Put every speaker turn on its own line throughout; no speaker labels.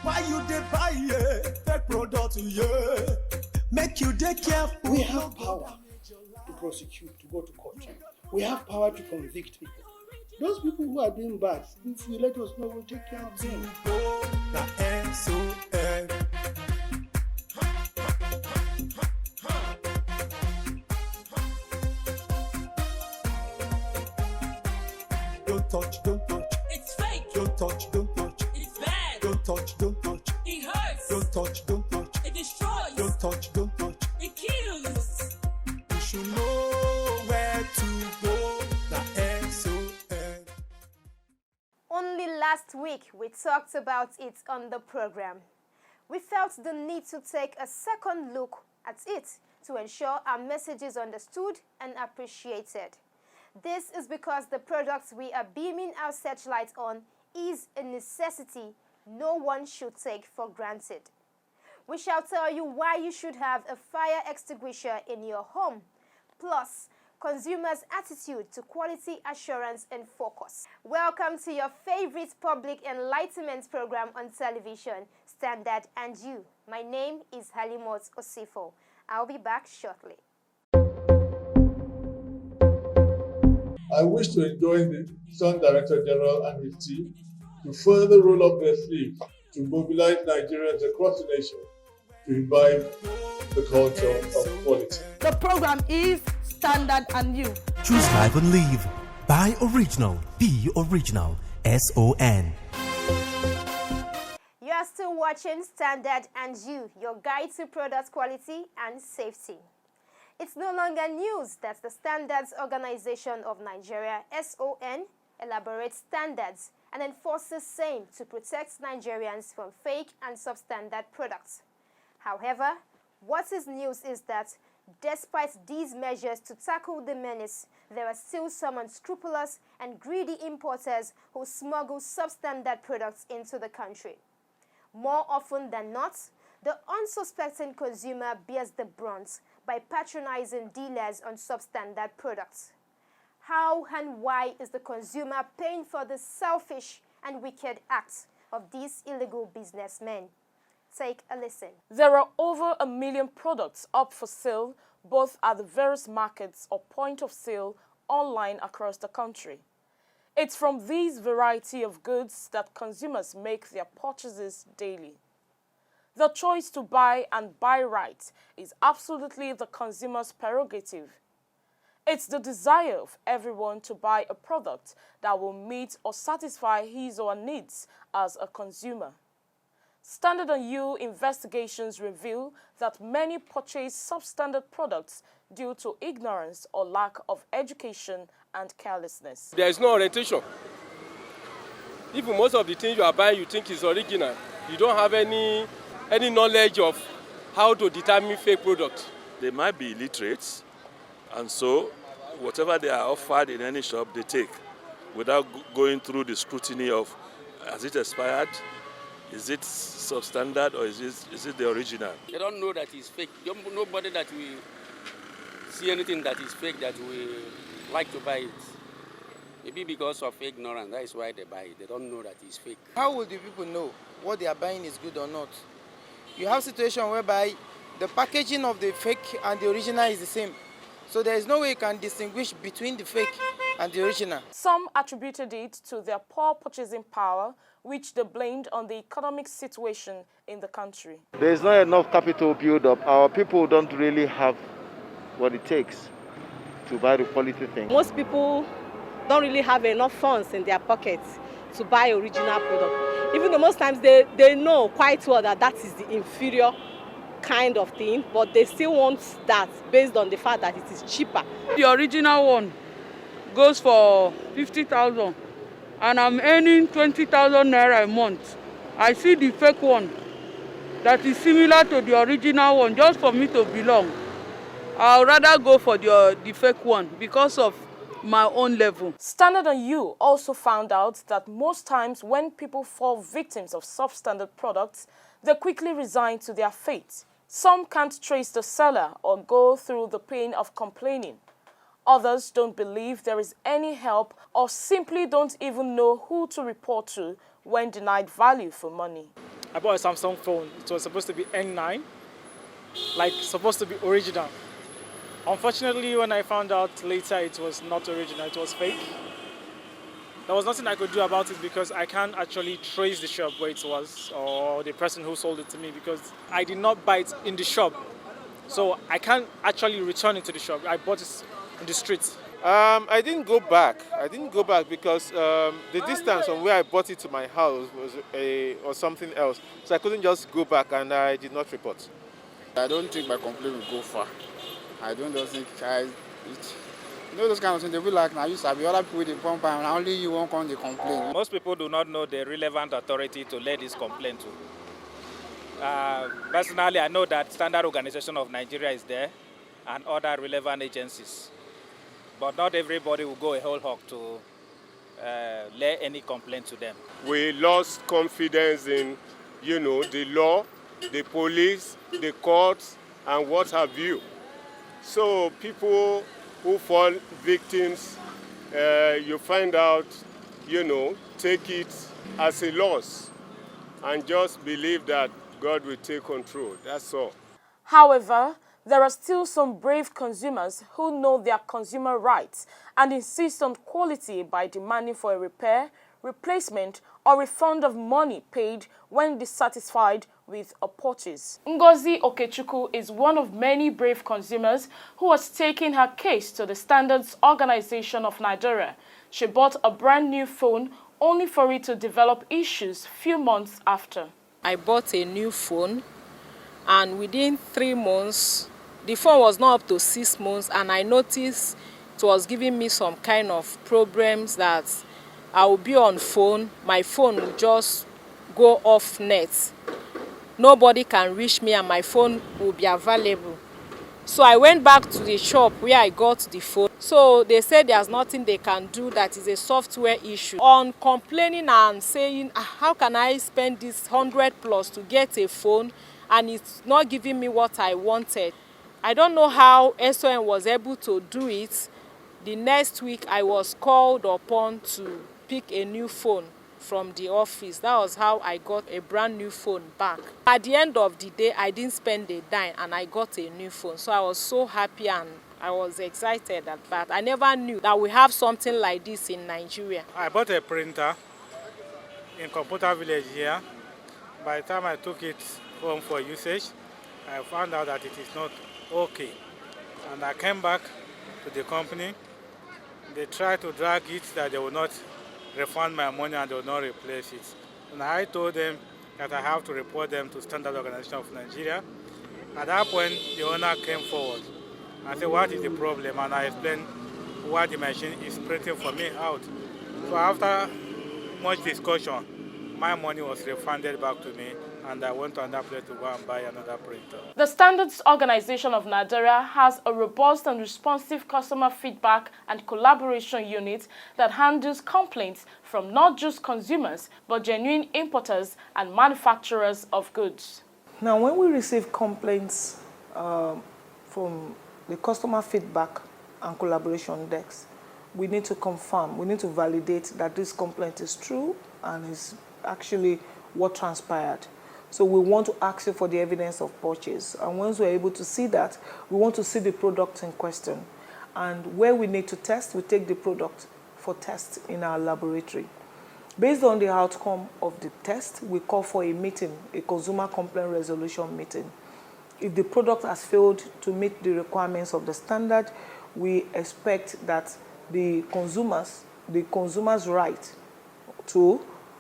Why you dey buy fake product? Make you dey careful.
We have power to prosecute, to go to court. We have power to convict people. Those people who are doing bad, if you let us know, we'll take care of them.
Don't touch, don't touch.
It's fake.
Don't touch, don't touch.
It's bad.
Don't touch, don't touch.
It hurts.
Don't touch, don't touch.
It destroys.
Don't touch, don't touch.
It kills.
You should know where to go. The SON.
Only last week we talked about it on the program. We felt the need to take a second look at it to ensure our message is understood and appreciated. This is because the products we are beaming our searchlight on is a necessity no one should take for granted. We shall tell you why you should have a fire extinguisher in your home, plus consumers' attitude to quality assurance and focus. Welcome to your favorite public enlightenment program on television, Standard and You. My name is Halimot Osifo. I'll be back shortly.
I wish to join the Sun Director General and his team to further roll up their sleeves to mobilize Nigerians across the nation to imbibe the culture of quality.
The program is Standard and You.
Choose life and live. Buy original. Be original. SON.
You are still watching Standard and You, your guide to product quality and safety. It's no longer news that the Standards Organization of Nigeria, SON, elaborates standards and enforces same to protect Nigerians from fake and substandard products. However, what is news is that despite these measures to tackle the menace, there are still some unscrupulous and greedy importers who smuggle substandard products into the country. More often than not, the unsuspecting consumer bears the brunt by patronizing dealers on substandard products. How and why is the consumer paying for the selfish and wicked acts of these illegal businessmen? Take a listen.
There are over 1 million products up for sale, both at the various markets or point of sale online across the country. It's from these variety of goods that consumers make their purchases daily. The choice to buy and buy right is absolutely the consumer's prerogative. It's the desire of everyone to buy a product that will meet or satisfy his or her needs as a consumer. Standard & You investigations reveal that many purchase substandard products due to ignorance or lack of education and carelessness.
There is no orientation. Even most of the things you are buying, you think is original. You don't have any knowledge of how to determine fake products.
They might be illiterate, and so whatever they are offered in any shop, they take without going through the scrutiny of, has it expired? Is it substandard, or is it the original?
They don't know that it's fake. Nobody that will see anything that is fake that will like to buy it. Maybe because of ignorance, that is why they buy it. They don't know that it's fake.
How will the people know what they are buying is good or not? You have a situation whereby the packaging of the fake and the original is the same. So there is no way you can distinguish between the fake and the original.
Some attributed it to their poor purchasing power, which they blamed on the economic situation in the country.
There is not enough capital build up. Our people don't really have what it takes to buy the quality thing.
Most people don't really have enough funds in their pockets to buy original product. Even though most times they know quite well that that is the inferior kind of thing, but they still want that based on the fact that it is cheaper.
The original one goes for 50,000 and I'm earning 20,000 naira a month. I see the fake one that is similar to the original one just for me to belong. I'll rather go for the fake one because of my own level.
Standard & You also found out that most times when people fall victims of substandard products, they quickly resign to their fate. Some can't trace the seller or go through the pain of complaining. Others don't believe there is any help or simply don't even know who to report to when denied value for money.
I bought a Samsung phone. It was supposed to be N9, like supposed to be original. Unfortunately, when I found out later it was not original, it was fake. There was nothing I could do about it because I can't actually trace the shop where it was or the person who sold it to me because I did not buy it in the shop. So I can't actually return it to the shop. I bought it in the streets.
I didn't go back. I didn't go back because the distance from where I bought it to my house was something else. So I couldn't just go back, and I did not report.
I don't think my complaint will go far. I don't just think you know those kind of things. They be like, now you sabi other people they pump and only you won't come to complain.
Most people do not know the relevant authority to let this complaint to. Personally, I know that Standard Organization of Nigeria is there and other relevant agencies. But not everybody will go a whole hog to lay any complaint to them.
We lost confidence in, the law, the police, the courts, and what have you. So people who fall victims, you find out, take it as a loss and just believe that God will take control. That's all.
However, there are still some brave consumers who know their consumer rights and insist on quality by demanding for a repair, replacement, or refund of money paid when dissatisfied with a purchase. Ngozi Okechukwu is one of many brave consumers who has taken her case to the Standards Organization of Nigeria. She bought a brand new phone only for it to develop issues few months after.
I bought a new phone, and within 3 months, the phone was not up to 6 months, and I noticed it was giving me some kind of problems that I will be on phone, my phone will just go off net. Nobody can reach me and my phone will be available. So I went back to the shop where I got the phone. So they said there's nothing they can do, that is a software issue. On complaining and saying, how can I spend this 100 plus to get a phone and it's not giving me what I wanted. I don't know how SON was able to do it. The next week I was called upon to pick a new phone from the office. That was how I got a brand new phone back. At the end of the day, I didn't spend a dime and I got a new phone. So I was so happy and I was excited at that. I never knew that we have something like this in Nigeria.
I bought a printer in Computer Village here. By the time I took it home for usage, I found out that it is not okay. And I came back to the company. They tried to drag it that they will not refund my money and they will not replace it. And I told them that I have to report them to Standard Organization of Nigeria. At that point, the owner came forward. I said, what is the problem? And I explained why the machine is printing for me out. So after much discussion, my money was refunded back to me and I went to another place to go and buy another printer.
The Standards Organization of Nigeria has a robust and responsive customer feedback and collaboration unit that handles complaints from not just consumers, but genuine importers and manufacturers of goods.
Now, when we receive complaints from the customer feedback and collaboration desk, we need to confirm, we need to validate that this complaint is true and is actually what transpired. So we want to ask you for the evidence of purchase. And once we're able to see that, we want to see the product in question. And where we need to test, we take the product for test in our laboratory. Based on the outcome of the test, we call for a meeting, a consumer complaint resolution meeting. If the product has failed to meet the requirements of the standard, we expect that the consumer's right to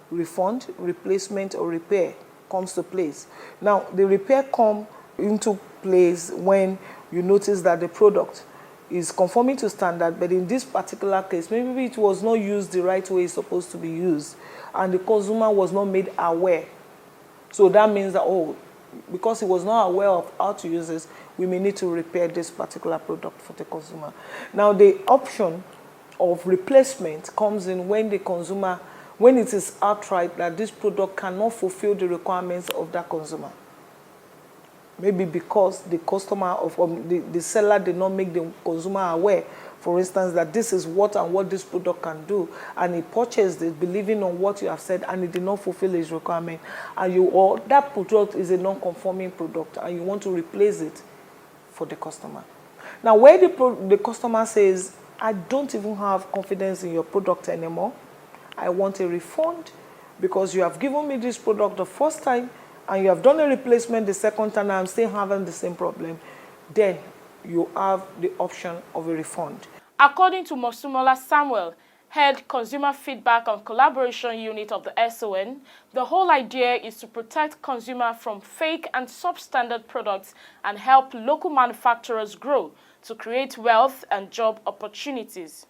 refund, replacement, or repair comes to place. Now, the repair comes into place when you notice that the product is conforming to standard, but in this particular case, maybe it was not used the right way it's supposed to be used, and the consumer was not made aware. So that means that, because he was not aware of how to use this, we may need to repair this particular product for the consumer. Now, the option of replacement comes in when the consumer, when it is outright that this product cannot fulfill the requirements of that consumer. Maybe because the customer the seller did not make the consumer aware for instance, that this is what and what this product can do, and he purchased it believing on what you have said, and it did not fulfill his requirement, and or that product is a non-conforming product, and you want to replace it for the customer. Now, where the customer says, I don't even have confidence in your product anymore, I want a refund because you have given me this product the first time and you have done a replacement the second time and I'm still having the same problem, then you have the option of a refund.
According to Mosumola Samuel, Head Consumer Feedback and Collaboration Unit of the SON, the whole idea is to protect consumers from fake and substandard products and help local manufacturers grow to create wealth and job opportunities.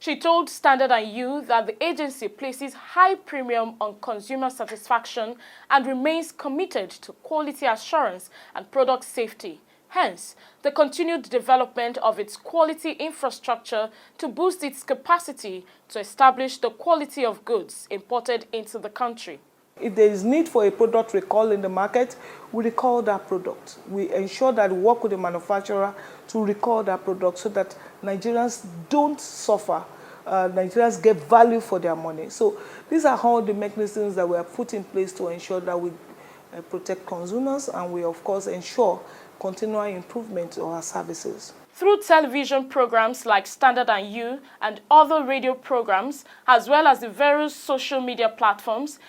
She told Standard & You that the agency places high premium on consumer satisfaction and remains committed to quality assurance and product safety. Hence, the continued development of its quality infrastructure to boost its capacity to establish the quality of goods imported into the country.
If there is need for a product recall in the market, we recall that product. We ensure that we work with the manufacturer to recall that product so that Nigerians don't suffer. Nigerians get value for their money. So these are all the mechanisms that we have put in place to ensure that we protect consumers, and we, of course, ensure continual improvement of our services.
Through television programs like Standard & You and other radio programs, as well as the various social media platforms,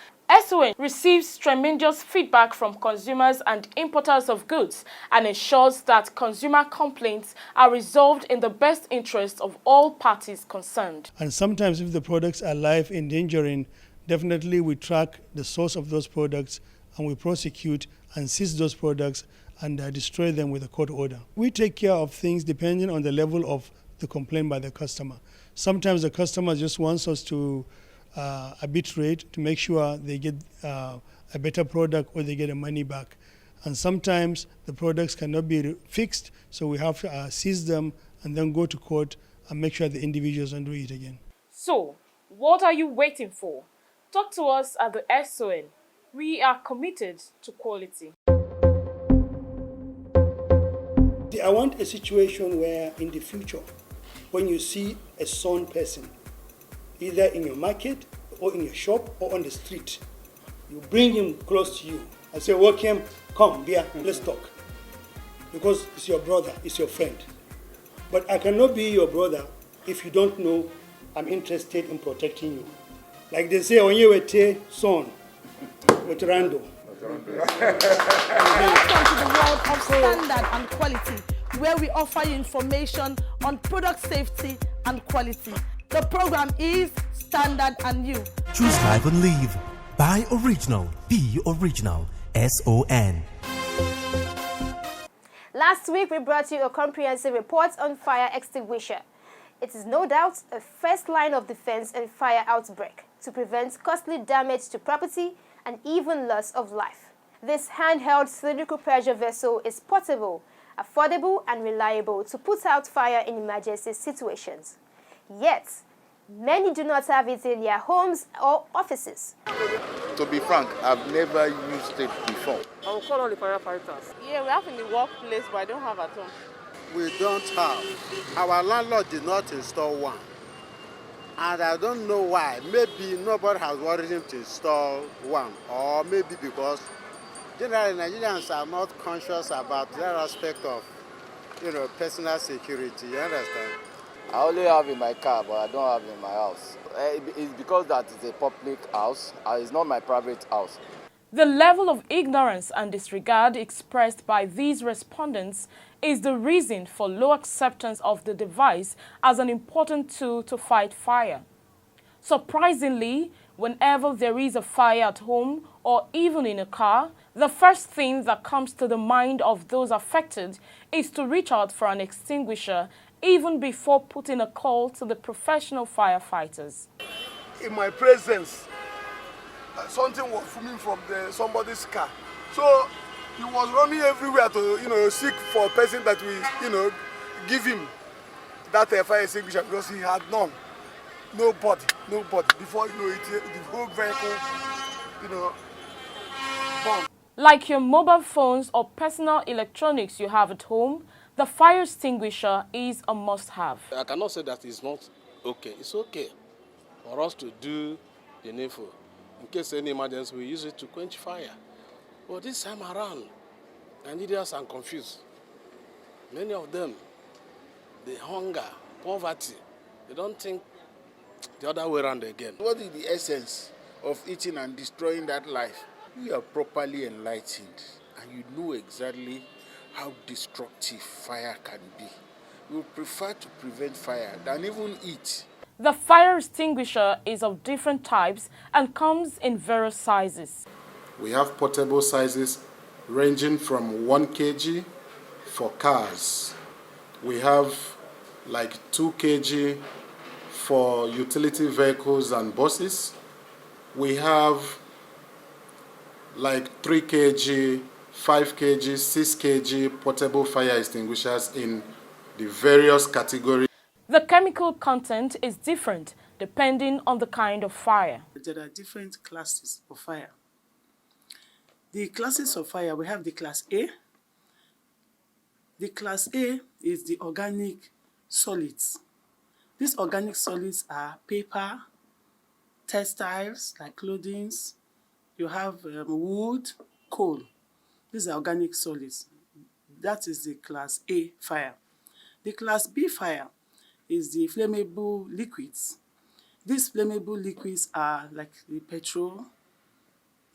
SON receives tremendous feedback from consumers and importers of goods and ensures that consumer complaints are resolved in the best interest of all parties concerned.
And sometimes if the products are life endangering, definitely we track the source of those products and we prosecute and seize those products and destroy them with a court order. We take care of things depending on the level of the complaint by the customer. Sometimes the customer just wants us to arbitrate to make sure they get a better product or they get the money back. And sometimes the products cannot be fixed, so we have to seize them and then go to court and make sure the individuals don't do it again.
So, what are you waiting for? Talk to us at the SON. We are committed to quality.
I want a situation where in the future, when you see a son person, either in your market or in your shop or on the street, you bring him close to you and say, welcome, come, beer, let's talk. Because it's your brother, it's your friend. But I cannot be your brother if you don't know I'm interested in protecting you. Like they say, on your son, with Rando.
Welcome to the world of standard and quality, where we offer you information on product safety and quality. The program is Standard & You.
Choose life and live. Buy original. Be original. SON.
Last week, we brought you a comprehensive report on fire extinguisher. It is no doubt a first line of defense in fire outbreak to prevent costly damage to property and even loss of life. This handheld cylindrical pressure vessel is portable, affordable, and reliable to put out fire in emergency situations. Yet, many do not have it in their homes or offices.
To be frank, I've never used it before.
I will call on the firefighters. Yeah, we have in the workplace, but I don't have at home.
We don't have. Our landlord did not install one. And I don't know why. Maybe nobody has wanted him to install one. Or maybe because generally Nigerians are not conscious about that aspect of, personal security. You understand?
I only have in my car, but I don't have in my house. It's because that it's a public house. It's not my private house.
The level of ignorance and disregard expressed by these respondents is the reason for low acceptance of the device as an important tool to fight fire. Surprisingly, whenever there is a fire at home or even in a car, the first thing that comes to the mind of those affected is to reach out for an extinguisher even before putting a call to the professional firefighters.
In my presence, something was fuming from somebody's car. So he was running everywhere to, seek for a person that we, give him that fire extinguisher because he had none. Nobody. Before you know it, the whole vehicle, burned.
Like your mobile phones or personal electronics you have at home, the the fire extinguisher is a must-have.
I cannot say that it's not okay. It's okay for us to do the needful. In case any emergency, we use it to quench fire. But this time around, Nigerians are confused. Many of them, the hunger, poverty, they don't think the other way around again.
What is the essence of eating and destroying that life? You are properly enlightened and you know exactly how destructive fire can be. We would prefer to prevent fire than even eat.
The fire extinguisher is of different types and comes in various sizes.
We have portable sizes ranging from 1 kg for cars. We have like 2 kg for utility vehicles and buses. We have like 3 kg, 5 kg, 6 kg portable fire extinguishers in the various categories.
The chemical content is different depending on the kind of fire.
There are different classes of fire. The classes of fire, we have the class A. The class A is the organic solids. These organic solids are paper, textiles like clothing, you have wood, coal. These are organic solids. That is the class A fire. The class B fire is the flammable liquids. These flammable liquids are like the petrol,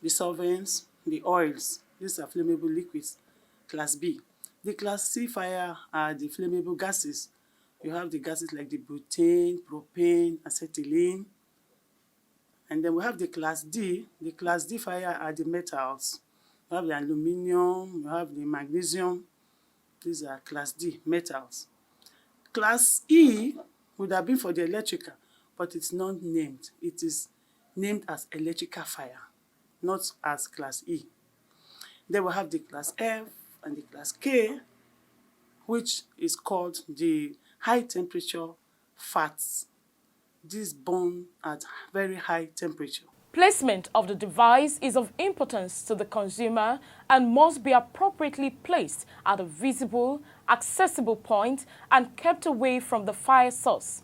the solvents, the oils. These are flammable liquids, class B. The class C fire are the flammable gases. You have the gases like the butane, propane, acetylene. And then we have the class D. The class D fire are the metals. You have the aluminium, you have the magnesium. These are class D, metals. Class E would have been for the electrical, but it's not named. It is named as electrical fire, not as class E. Then we have the class F and the class K, which is called the high temperature fats. These burn at very high temperature.
Placement of the device is of importance to the consumer and must be appropriately placed at a visible, accessible point and kept away from the fire source.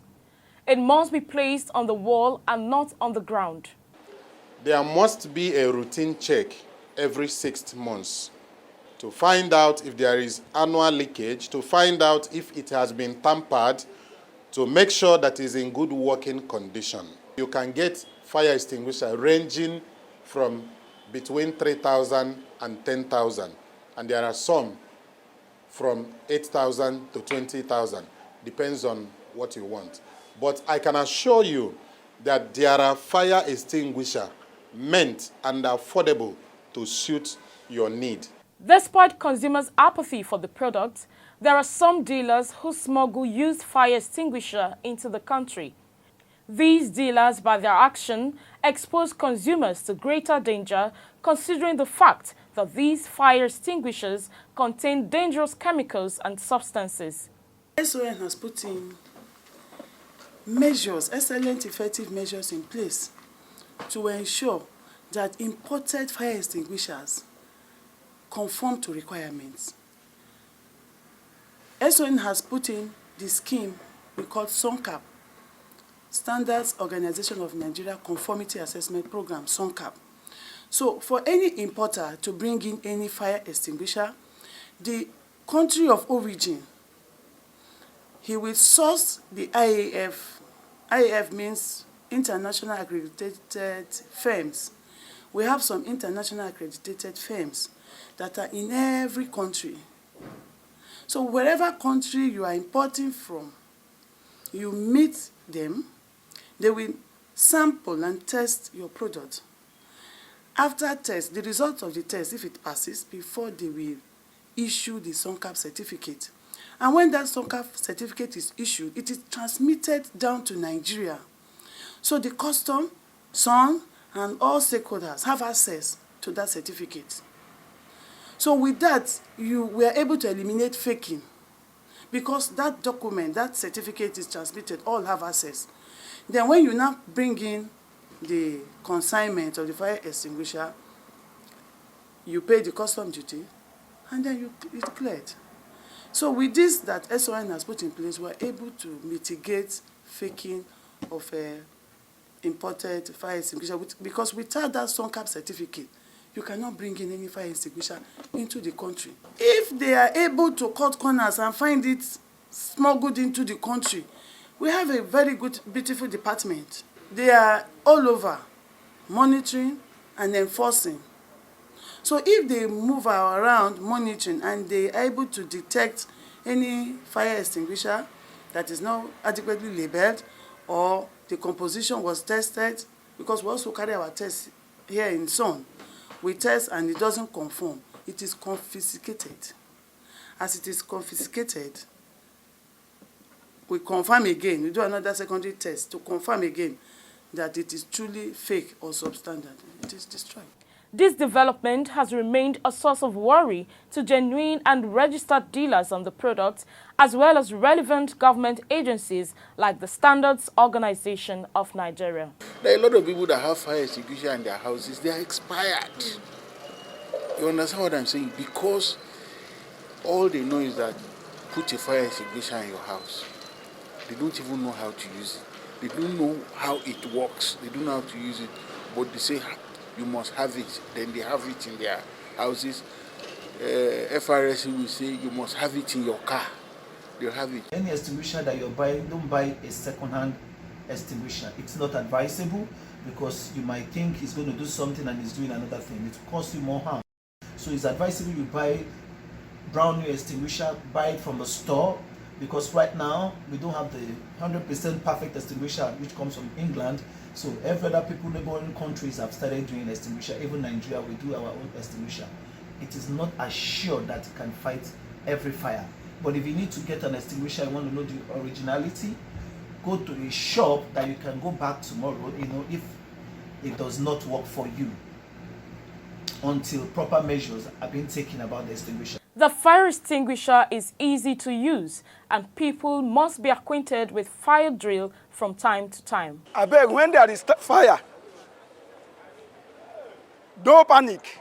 It must be placed on the wall and not on the ground.
There must be a routine check every 6 months to find out if there is annual leakage, to find out if it has been tampered, to make sure that it is in good working condition. You can get fire extinguisher ranging from between 3,000 and 10,000, and there are some from 8,000 to 20,000, depends on what you want. But I can assure you that there are fire extinguishers meant and affordable to suit your need.
Despite consumers' apathy for the product, there are some dealers who smuggle used fire extinguisher into the country. These dealers, by their action, expose consumers to greater danger, considering the fact that these fire extinguishers contain dangerous chemicals and substances.
SON has put in measures, excellent effective measures in place to ensure that imported fire extinguishers conform to requirements. SON has put in the scheme we call SONCAP, Standards Organization of Nigeria Conformity Assessment Program, SONCAP. So for any importer to bring in any fire extinguisher, the country of origin, he will source the IAF. IAF means International Accredited Firms. We have some international accredited firms that are in every country. So wherever country you are importing from, you meet them, they will sample and test your product. After test, the result of the test, if it passes, before they will issue the SONCAP certificate. And when that SONCAP certificate is issued, it is transmitted down to Nigeria. So the custom, SON, and all stakeholders have access to that certificate. So with that, you were able to eliminate faking, because that document, that certificate is transmitted, all have access. Then when you now bring in the consignment of the fire extinguisher, you pay the custom duty, and then it's cleared.
So with this that SON has put in place, we're able to mitigate faking of imported fire extinguisher because without that SONCAP certificate, you cannot bring in any fire extinguisher into the country. If they are able to cut corners and find it smuggled into the country, we have a very good, beautiful department. They are all over monitoring and enforcing. So if they move around monitoring and they are able to detect any fire extinguisher that is not adequately labeled or the composition was tested, because we also carry our tests here in Son. We test and it doesn't conform. It is confiscated. As it is confiscated, we confirm again. We do another secondary test to confirm again that it is truly fake or substandard. It is destroyed.
This development has remained a source of worry to genuine and registered dealers on the product, as well as relevant government agencies like the Standards Organization of Nigeria.
There are a lot of people that have fire extinguisher in their houses. They are expired. You understand what I'm saying? Because all they know is that put a fire extinguisher in your house. They don't even know how to use it. They don't know how it works. They don't know how to use it. But they say you must have it. Then they have it in their houses. FRS will say you must have it in your car. They'll have it.
Any extinguisher that you're buying, don't buy a second-hand extinguisher. It's not advisable because you might think it's going to do something and it's doing another thing. It will cause you more harm. So it's advisable you buy brand new extinguisher, buy it from the store, because right now we don't have the 100% perfect extinguisher which comes from England. So every other people, neighboring countries have started doing extinguisher. Even Nigeria, we do our own extinguisher. It is not assured that it can fight every fire. But if you need to get an extinguisher, you want to know the originality, go to a shop that you can go back tomorrow, if it does not work for you, until proper measures are being taken about the extinguisher.
The fire extinguisher is easy to use, and people must be acquainted with fire drill from time to time.
I beg, when there is fire, don't panic.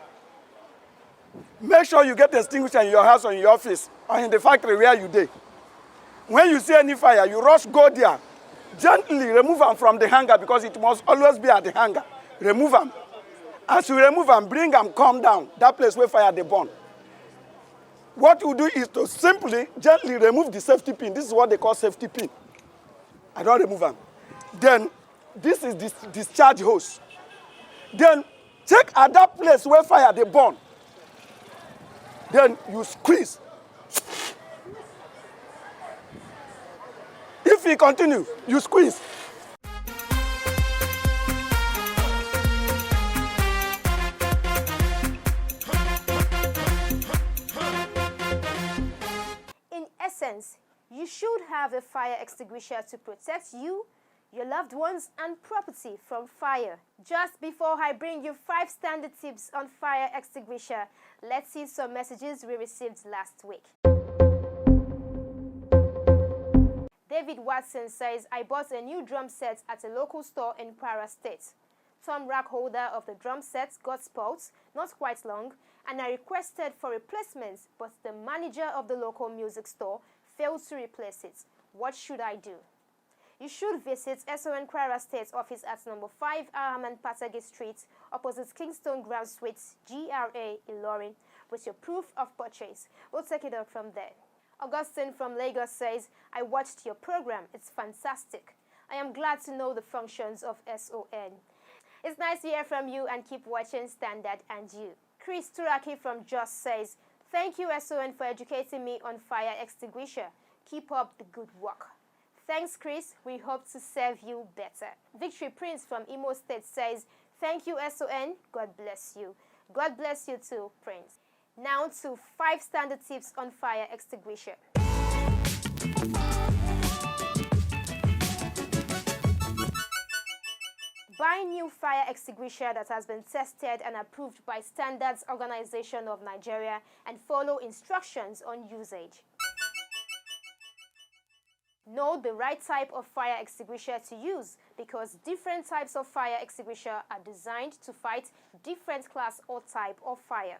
Make sure you get the extinguisher in your house or in your office or in the factory where you dey. When you see any fire, you rush go there. Gently remove them from the hanger because it must always be at the hanger. Remove them. As you remove them, bring them, calm down, that place where fire they burn. What you do is to simply, gently remove the safety pin. This is what they call safety pin. I don't remove them. Then, this is this discharge hose. Then, check at that place where fire they burn. Then you squeeze. If you continue, you squeeze.
In essence, you should have a fire extinguisher to protect you, your loved ones, and property from fire. Just before I bring you 5 standard tips on fire extinguisher, let's see some messages we received last week. David Watson says, I bought a new drum set at a local store in Kwara State. Tom rack holder of the drum set got spots, not quite long, and I requested for replacements, but the manager of the local music store failed to replace it. What should I do? You should visit SON Kwara State office at number 5 Ahman Patagi Street, opposite Kingston Ground Suites, GRA, Ilorin, with your proof of purchase. We'll take it up from there. Augustine from Lagos says, I watched your program. It's fantastic. I am glad to know the functions of SON. It's nice to hear from you and keep watching Standard and You. Chris Turaki from Jos says, thank you SON for educating me on fire extinguisher. Keep up the good work. Thanks Chris, we hope to serve you better. Victory Prince from Imo State says, thank you SON, God bless you. God bless you too, Prince. Now to 5 standard tips on fire extinguisher. Buy new fire extinguisher that has been tested and approved by Standards Organization of Nigeria and follow instructions on usage. Know the right type of fire extinguisher to use because different types of fire extinguisher are designed to fight different class or type of fire.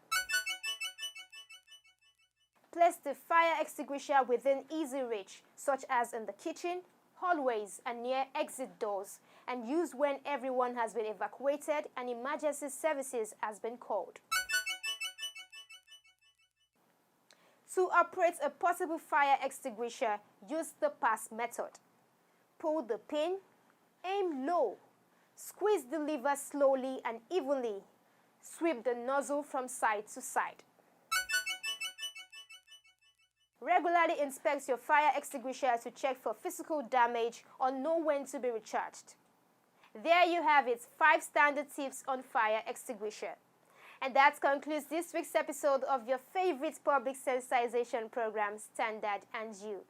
Place the fire extinguisher within easy reach, such as in the kitchen, hallways, and near exit doors, and use when everyone has been evacuated and emergency services has been called. To operate a portable fire extinguisher, use the pass method. Pull the pin, aim low, squeeze the lever slowly and evenly, sweep the nozzle from side to side. Regularly inspect your fire extinguisher to check for physical damage or know when to be recharged. There you have it, 5 standard tips on fire extinguisher. And that concludes this week's episode of your favorite public sensitization program, Standard and You.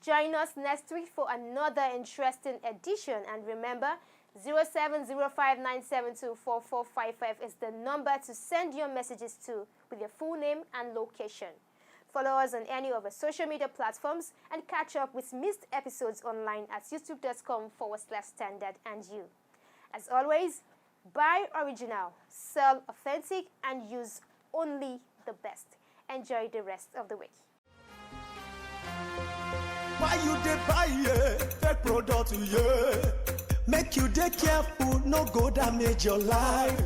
Join us next week for another interesting edition. And remember, 0705972445 is the number to send your messages to with your full name and location. Follow us on any of our social media platforms and catch up with missed episodes online at youtube.com/Standard and You. As always, buy original, sell authentic, and use only the best. Enjoy the rest of the week.
Why you dey buy fake product, make you dey careful, no go damage your life.